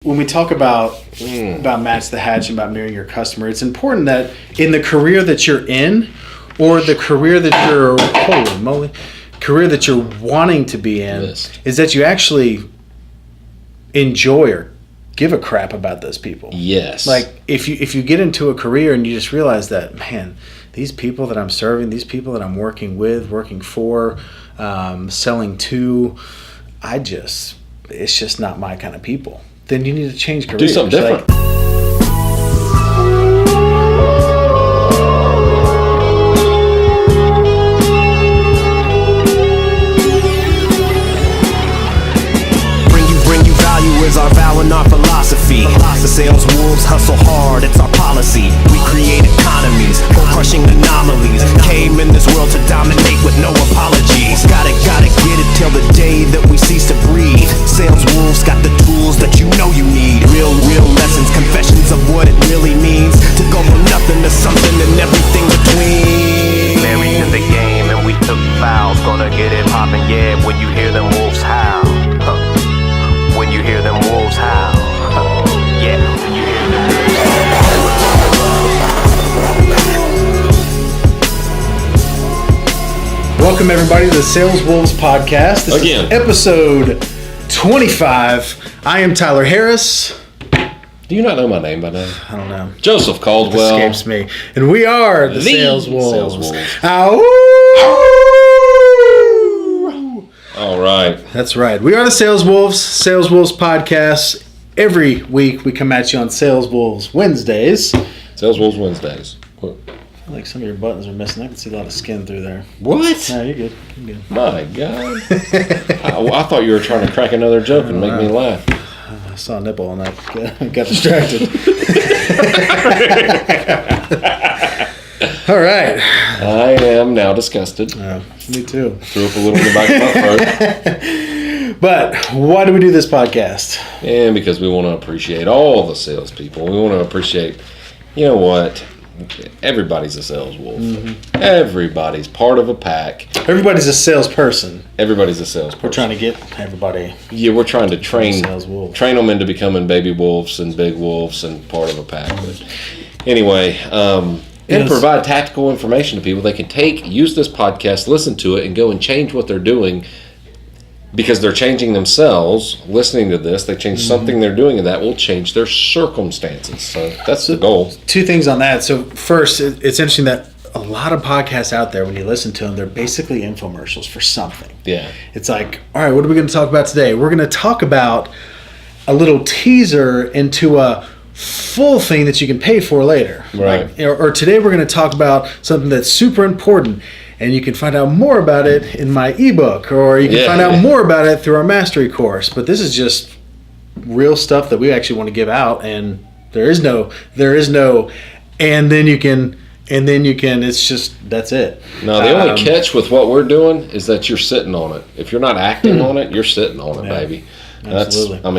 When we talk about match the hatch and about mirroring your customer, it's important that in the career that you're in, or the career that you're wanting to be in, is that you actually enjoy or give a crap about those people. Yes. Like if you get into a career and you just realize that, man, these people that I'm serving, these people that I'm working with, working for, selling to, it's just not my kind of people. Then you need to change careers. Do something different. Bring you value is our vow and our philosophy. The sales wolves hustle hard, it's our policy. We create economies, crushing anomalies. Came in this world to dominate with no apologies. Gotta get it till the day that we cease to breathe. Sales wolves got the tools that you know you need. Real lessons, confessions of what it really means to go from nothing to something and everything between. Married to the game and we took vows. Gonna get it poppin', yeah, when you hear them wolves howl. When you hear them wolves howl. Yeah, when you hear them wolves howl. Welcome everybody to the Sales Wolves podcast. This Again. is episode 25. I am Tyler Harris. Do you not know my name by now? I don't know. Joseph It Caldwell. escapes me. And we are the Sales Wolves. Sales Wolves. Ow! All right. That's right. We are the Sales Wolves podcast. Every week we come at you on Sales Wolves Wednesdays. Sales Wolves Wednesdays. What? I feel like some of your buttons are missing. I can see a lot of skin through there. What? No, you're good. You're good. My God. I thought you were trying to crack another joke and make me laugh. I saw a nipple and I got distracted. All right. I am now disgusted. Me too. Threw up a little in the back of my throat. But why do we do this podcast? And because we want to appreciate all the salespeople. We want to appreciate, you know what? Everybody's a sales wolf. Mm-hmm. Everybody's part of a pack. Everybody's a salesperson. Everybody's a salesperson. We're trying to get everybody. Yeah, we're trying to train them into becoming baby wolves and big wolves and part of a pack. But anyway, and provide tactical information to people. They can use this podcast, listen to it, and go and change what they're doing because they're changing themselves. Listening to this, they change something they're doing, and that will change their circumstances. So that's the goal. Two things on that. So first, it's interesting that a lot of podcasts out there, when you listen to them, they're basically infomercials for something. Yeah. It's like, all right, what are we going to talk about today? We're going to talk about a little teaser into a full thing that you can pay for later. Right. Like, or today we're going to talk about something that's super important, and you can find out more about it in my ebook, or you can find out more about it through our mastery course. But this is just real stuff that we actually want to give out, and there is no, and then you can, it's just, that's it. No, the only catch with what we're doing is that you're sitting on it. If you're not acting on it, you're sitting on it, baby. Absolutely. And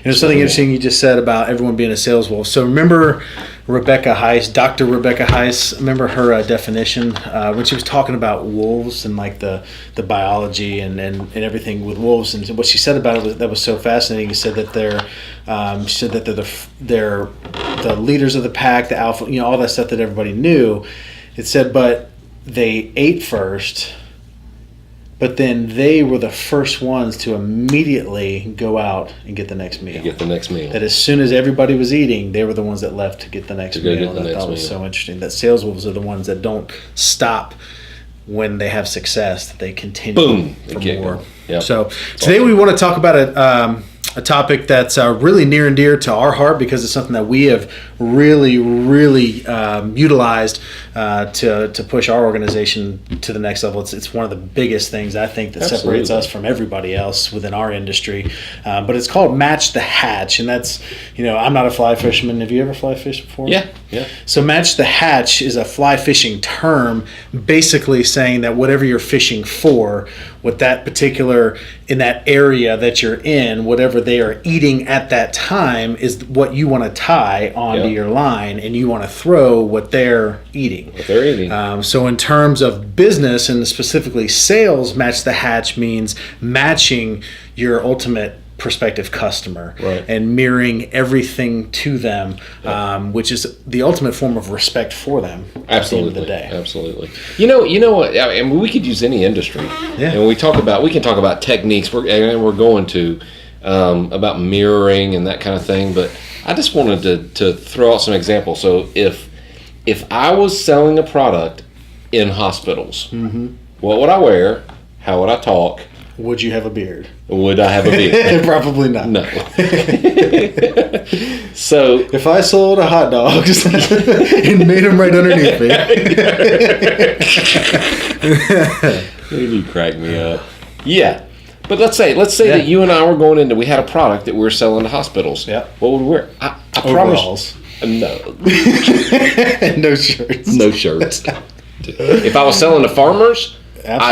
there's something interesting you just said about everyone being a sales wolf. So remember Rebecca Heiss, Dr. Rebecca Heiss, remember her definition when she was talking about wolves and like the biology and everything with wolves, and what she said about it that was so fascinating. She said that they're the leaders of the pack, the alpha, all that stuff that everybody knew. It said, but they ate first. But then they were the first ones to immediately go out and get the next meal. That as soon as everybody was eating, they were the ones that left to get the next meal. And I thought it was so interesting that sales wolves are the ones that don't stop when they have success, that they continue for more. Yep. So today we want to talk about a topic that's really near and dear to our heart, because it's something that we have really utilized to push our organization to the next level. It's one of the biggest things, I think, that separates us from everybody else within our industry. But it's called Match the Hatch, and that's, I'm not a fly fisherman. Have you ever fly fished before? Yeah. So Match the Hatch is a fly fishing term, basically saying that whatever you're fishing for, with that particular, in that area that you're in, whatever they are eating at that time is what you want to tie onto your line, and you want to throw what they're eating. So in terms of business and specifically sales, Match the Hatch means matching your ultimate prospective customer, Right. and mirroring everything to them, which is the ultimate form of respect for them. Absolutely. At the end of the day. Absolutely. You know what? I mean, we could use any industry. Yeah. And we can talk about techniques. We're going to about mirroring and that kind of thing. But I just wanted to throw out some examples. So if I was selling a product in hospitals, what would I wear? How would I talk? Would you have a beard? Would I have a beard? Probably not. No. So If I sold a hot dogs and made them right underneath me, you crack me up. Yeah. But let's say that you and I were going into, we had a product that we were selling to hospitals. Yeah. What would we wear? I overalls. promise. No. No shirts. No shirts. If I was selling to farmers,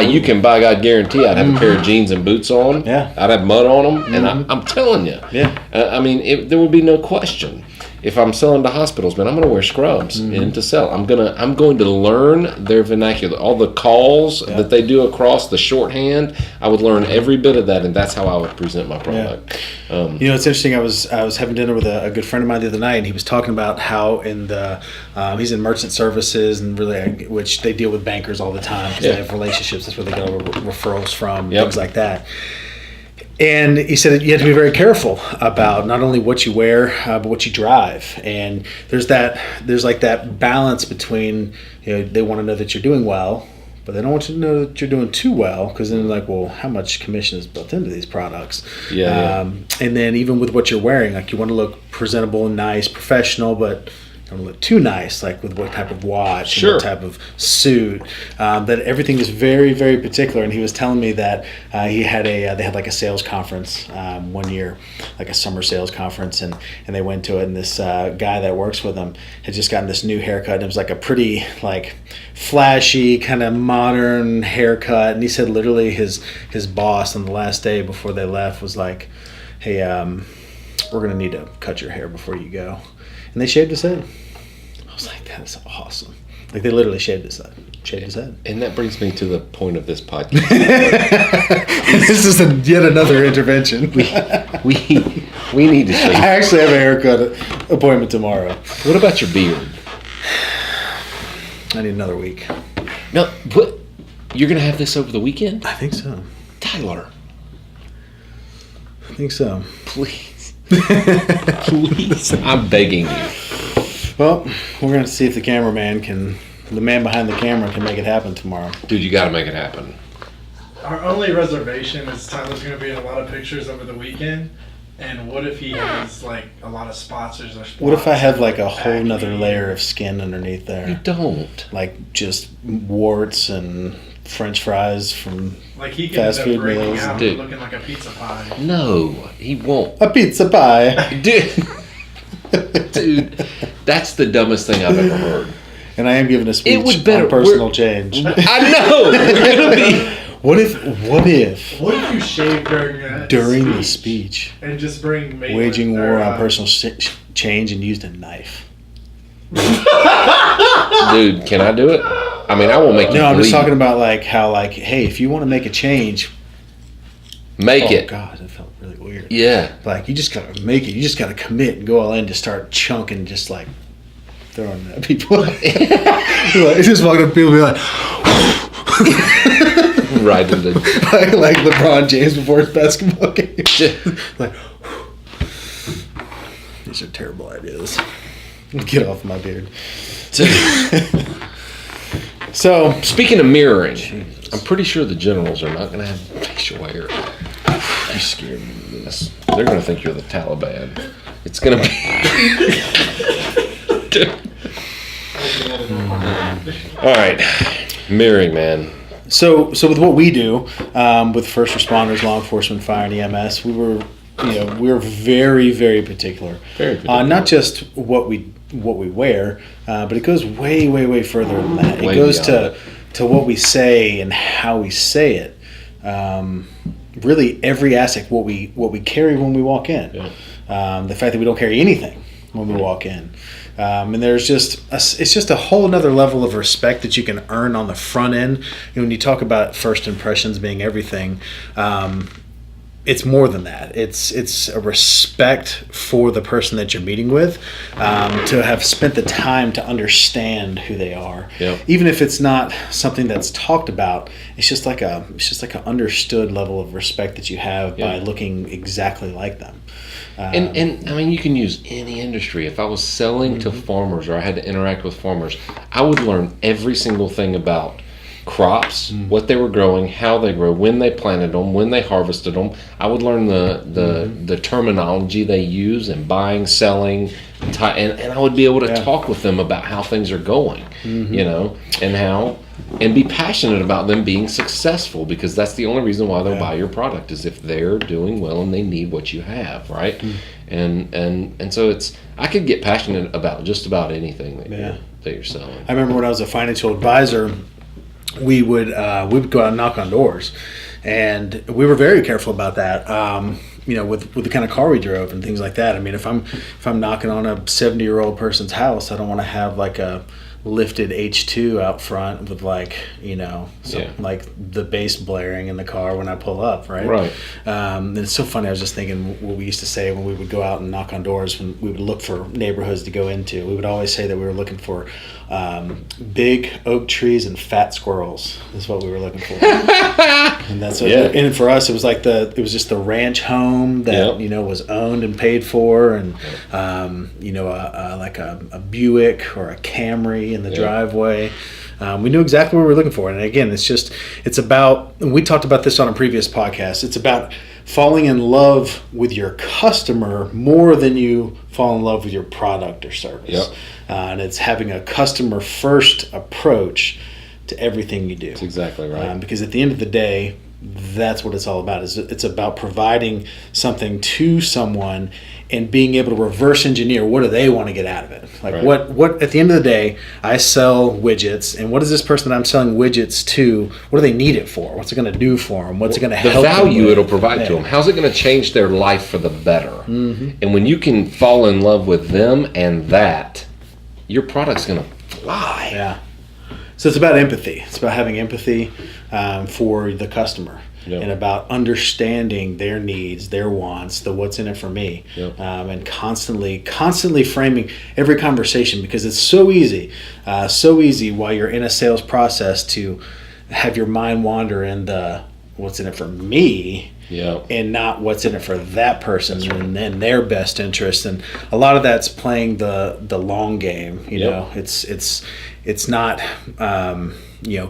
you can by God guarantee I'd have a pair of jeans and boots on. Yeah. I'd have mud on them, and I'm telling you. Yeah. I mean, there would be no question. If I'm selling to hospitals, man, I'm going to wear scrubs and to sell. I'm going to learn their vernacular, all the calls that they do across the shorthand. I would learn every bit of that, and that's how I would present my product. You know, it's interesting. I was having dinner with a good friend of mine the other night, and he was talking about how in the he's in merchant services, and really, which they deal with bankers all the time because they have relationships. That's where they get all the referrals from, things like that. And he said you have to be very careful about not only what you wear, but what you drive. And there's like that balance between, you know, they want to know that you're doing well, but they don't want you to know that you're doing too well, because then they're like, well, how much commission is built into these products? And then even with what you're wearing, like you want to look presentable, nice, professional, but don't look too nice, like with what type of watch, and what type of suit. That everything is very, very particular. And he was telling me that they had like a sales conference one year, like a summer sales conference, and they went to it. And this guy that works with him had just gotten this new haircut, and it was like a pretty like flashy kind of modern haircut. And he said literally his boss on the last day before they left was like, "Hey, we're gonna need to cut your hair before you go." And they shaved his head. I was like, that is awesome. Like, they literally shaved his head. And that brings me to the point of this podcast. This is yet another intervention. we need to shave. I actually have a haircut appointment tomorrow. What about your beard? I need another week. No, what? You're going to have this over the weekend? I think so. Tyler. I think so. Please. Please. I'm begging you. Well, we're going to see if the man behind the camera can make it happen tomorrow. Dude, you got to make it happen. Our only reservation is Tyler's going to be in a lot of pictures over the weekend. And what if he has like a lot of sponsors or spots? What if I have like a whole nother layer of skin underneath there? You don't. Like just warts and French fries from like he can fast end up food breaking meals. out Dude. looking like a pizza pie. No, he won't. A pizza pie. Dude, that's the dumbest thing I've ever heard. And I am giving a speech It would better- on personal change. I know. We're going to be... What if What if you shave during that during the speech, and just bring Maitland, waging war or, on personal change and used a knife? Dude, can I do it? I mean, I will make you No, I'm just bleed. talking about like how like, hey, if you want to make a change, Make it. God, it felt really weird. Yeah. Like you just gotta make it. You just gotta commit and go all in to start chunking, just like throwing at people. Like, just walking up to people and be like, Right into... like LeBron James before his basketball game. Like, these are terrible ideas. Get off my beard. So, Speaking of mirroring, I'm pretty sure the generals are not going to have facial hair. you scared me with this. They're going to think you're the Taliban. It's going to be... All right. Mirroring, man. So with what we do with first responders, law enforcement, fire, and EMS, we were very, very particular. Very particular. Not just what we wear, but it goes way, way, way further than that. It Way goes beyond to what we say and how we say it. Really, every aspect, what we carry when we walk in. Yeah. The fact that we don't carry anything when we walk in. And there's it's just a whole nother level of respect that you can earn on the front end. When you talk about first impressions being everything, it's more than that. It's a respect for the person that you're meeting with, to have spent the time to understand who they are. Yep. Even if it's not something that's talked about, it's just like an understood level of respect that you have by looking exactly like them. And I mean, you can use any industry. If I was selling to farmers or I had to interact with farmers, I would learn every single thing about crops, what they were growing, how they grow, when they planted them, when they harvested them. I would learn the terminology they use in buying, selling, and I would be able to talk with them about how things are going, and be passionate about them being successful, because that's the only reason why they'll buy your product, is if they're doing well and they need what you have, right? And so I could get passionate about just about anything that you're selling. I remember when I was a financial advisor, we would go out and knock on doors, and we were very careful about that. With the kind of car we drove and things like that. I mean, if I'm knocking on a 70-year-old person's house, I don't want to have like a lifted H2 out front with like the bass blaring in the car when I pull up, right? And it's so funny. I was just thinking what we used to say when we would go out and knock on doors when we would look for neighborhoods to go into. We would always say that we were looking for big oak trees and fat squirrels. Is what we were looking for. And that's what, and for us it was like it was just the ranch home that was owned and paid for, and like a Buick or a Camry in the driveway. We knew exactly what we were looking for. And again, it's about, and we talked about this on a previous podcast, it's about falling in love with your customer more than you fall in love with your product or service. And it's having a customer first approach to everything you do. That's exactly right. Because at the end of the day, that's what it's all about. It's about providing something to someone and being able to reverse engineer what do they want to get out of it. Like what at the end of the day, I sell widgets, and what is this person that I'm selling widgets to, what do they need it for? What's it going to do for them? What's it going to help them with? The value it'll provide to them. How's it going to change their life for the better? And when you can fall in love with them and that, your product's going to fly. Yeah. So it's about empathy. It's about having empathy for the customer, and about understanding their needs, their wants, the what's in it for me, and constantly framing every conversation, because it's so easy while you're in a sales process to have your mind wander in the what's in it for me. And not what's in it for that person and their best interest. And a lot of that's playing the long game. It's not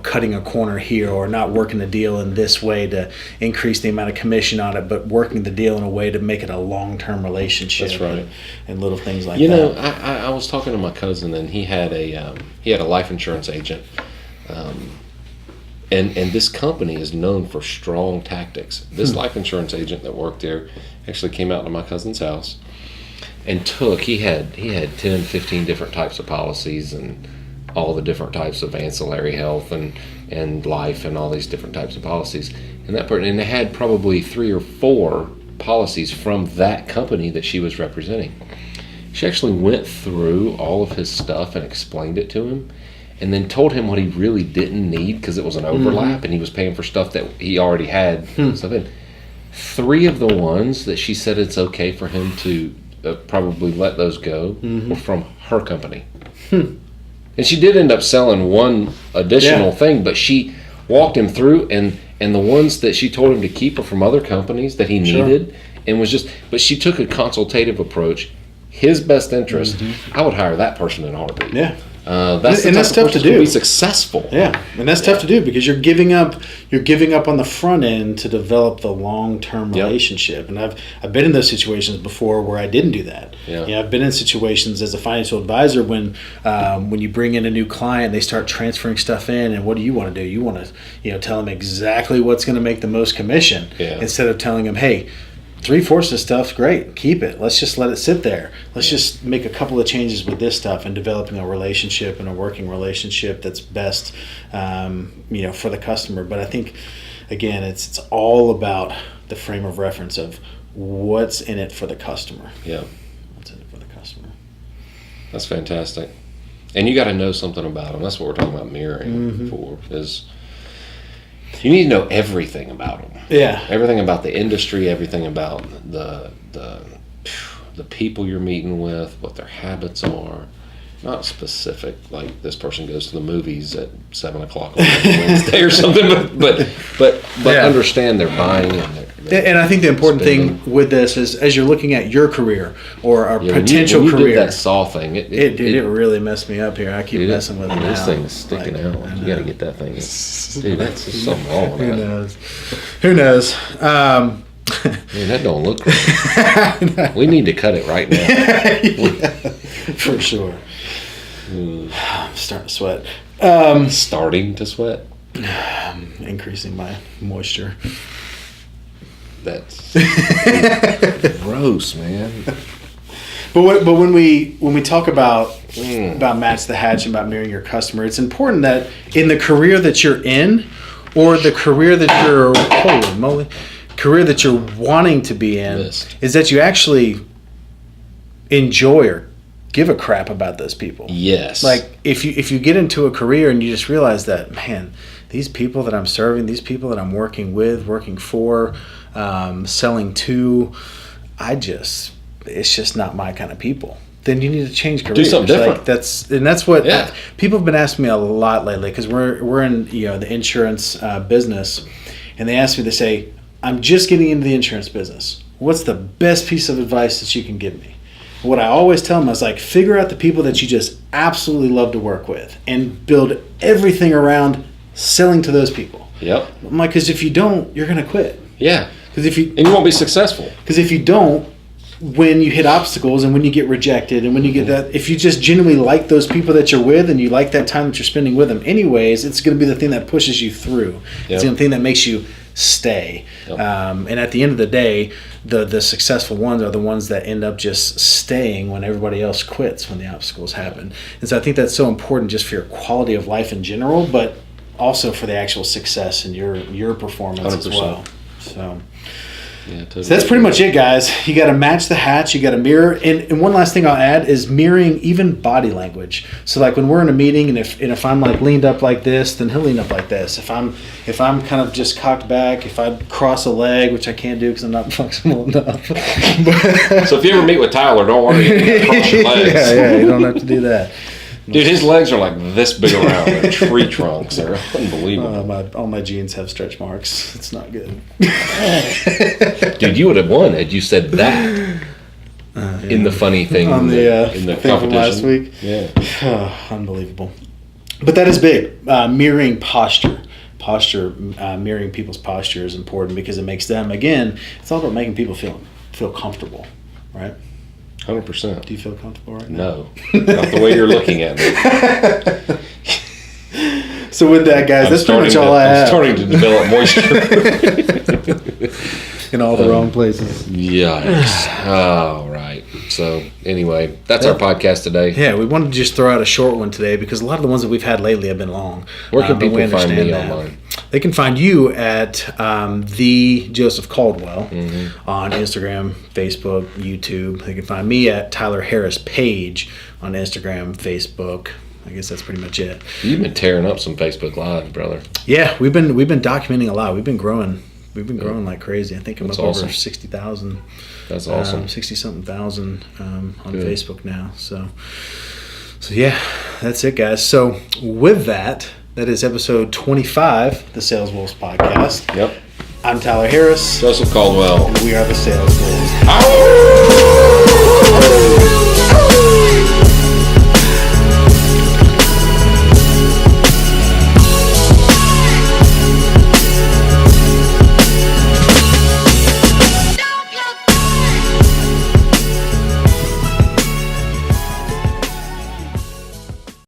cutting a corner here, or not working the deal in this way to increase the amount of commission on it, but working the deal in a way to make it a long-term relationship. That's right. And little things like that. I was talking to my cousin, and he had a life insurance agent. And this company is known for strong tactics. This life insurance agent that worked there actually came out to my cousin's house and he had 10, 15 different types of policies, and all the different types of ancillary health and life and all these different types of policies. And they had probably 3 or 4 policies from that company that she was representing. She actually went through all of his stuff and explained it to him, and then told him what he really didn't need, because it was an overlap and he was paying for stuff that he already had. So then 3 of the ones that she said it's okay for him to probably let those go were from her company. And she did end up selling one additional thing, but she walked him through, and the ones that she told him to keep are from other companies that he needed, and but she took a consultative approach. His best interest, I would hire that person in a heartbeat. Yeah. That's tough to do. To be successful. Yeah, and that's tough to do, because you're giving up on the front end to develop the long-term relationship. And I've been in those situations before where I didn't do that. I've been in situations as a financial advisor when you bring in a new client, they start transferring stuff in, and what do you want to do? You want to tell them exactly what's going to make the most commission, instead of telling them, hey, 3/4 of stuff's great. Keep it. Let's just let it sit there. Let's just make a couple of changes with this stuff, and developing a relationship and a working relationship that's best, for the customer. But I think, again, it's all about the frame of reference of what's in it for the customer. What's in it for the customer. That's fantastic. And you got to know something about them. That's what we're talking about mirroring for. Is You need to know everything about them. Yeah. Everything about the industry, everything about the people you're meeting with, what their habits are. Not specific, like this person goes to the movies at 7:00 on Wednesday or something, but understand their buying and I think the important thing with this is, as you're looking at your career or a potential when you career, did that saw thing, it really messed me up here. I keep messing with it now. This thing is sticking out. You got to get that thing. Dude, that's just something wrong with that. Who knows? Man, that don't look right. We need to cut it right now. Yeah, for sure. I'm starting to sweat. Starting to sweat? Increasing my moisture. That's gross, man. But when we talk about match the hatch and about mirroring your customer, it's important that in the career that you're in, or the career that you're wanting to be in, is that you actually enjoy or give a crap about those people. Yes. Like if you get into a career and you just realize that, man, these people that I'm serving, these people that I'm working with, working for, selling to, it's just not my kind of people. Then you need to change careers. Do something different. Like that's what people have been asking me a lot lately, because we're in the insurance business, and they ask me, they say, I'm just getting into the insurance business. What's the best piece of advice that you can give me? What I always tell them is, like, figure out the people that you just absolutely love to work with and build everything around selling to those people. Yep. I'm like, because if you don't, you're going to quit. Yeah. And you won't be successful. Because if you don't, when you hit obstacles and when you get rejected and when you get that, if you just genuinely like those people that you're with and you like that time that you're spending with them anyways, it's going to be the thing that pushes you through. It's the thing that makes you stay. Yep. And at the end of the day, the successful ones are the ones that end up just staying when everybody else quits, when the obstacles happen. And so I think that's so important just for your quality of life in general, but also for the actual success and your performance 100%. As well. So that's pretty much it, guys. You got to match the hatch. You got to mirror. And one last thing I'll add is mirroring even body language. So like when we're in a meeting, and if I'm like leaned up like this, then he'll lean up like this. If I'm kind of just cocked back, if I cross a leg, which I can't do because I'm not flexible enough. So if you ever meet with Tyler, don't worry, you can cross your legs. Yeah, you don't have to do that. Dude, his legs are like this big around. They're tree trunks. They're unbelievable. All my jeans have stretch marks. It's not good. Dude, you would have won had you said that in the funny thing on in the thing competition from last week. Yeah, unbelievable. But that is big. Mirroring posture. Mirroring people's posture is important because it makes them, again, it's all about making people feel comfortable, right? 100%. Do you feel comfortable right now? No, not the way you're looking at me. So with that, guys, that's pretty much all I have. I'm starting to develop moisture. In all the wrong places. Yikes. All right. So anyway, that's our podcast today. Yeah, we wanted to just throw out a short one today because a lot of the ones that we've had lately have been long. Where can people find me online? They can find you at the Joseph Caldwell on Instagram, Facebook, YouTube. They can find me at Tyler Harris Page on Instagram, Facebook. I guess that's pretty much it. You've been tearing up some Facebook Live, brother. Yeah, we've been documenting a lot. We've been growing. We've been growing like crazy. I think I'm up over 60,000. That's awesome. 60-something thousand on Facebook now. So yeah, that's it, guys. So with that is episode 25, the Sales Wolves podcast. Yep. I'm Tyler Harris. Joseph Caldwell. And we are the Sales Wolves. Ow!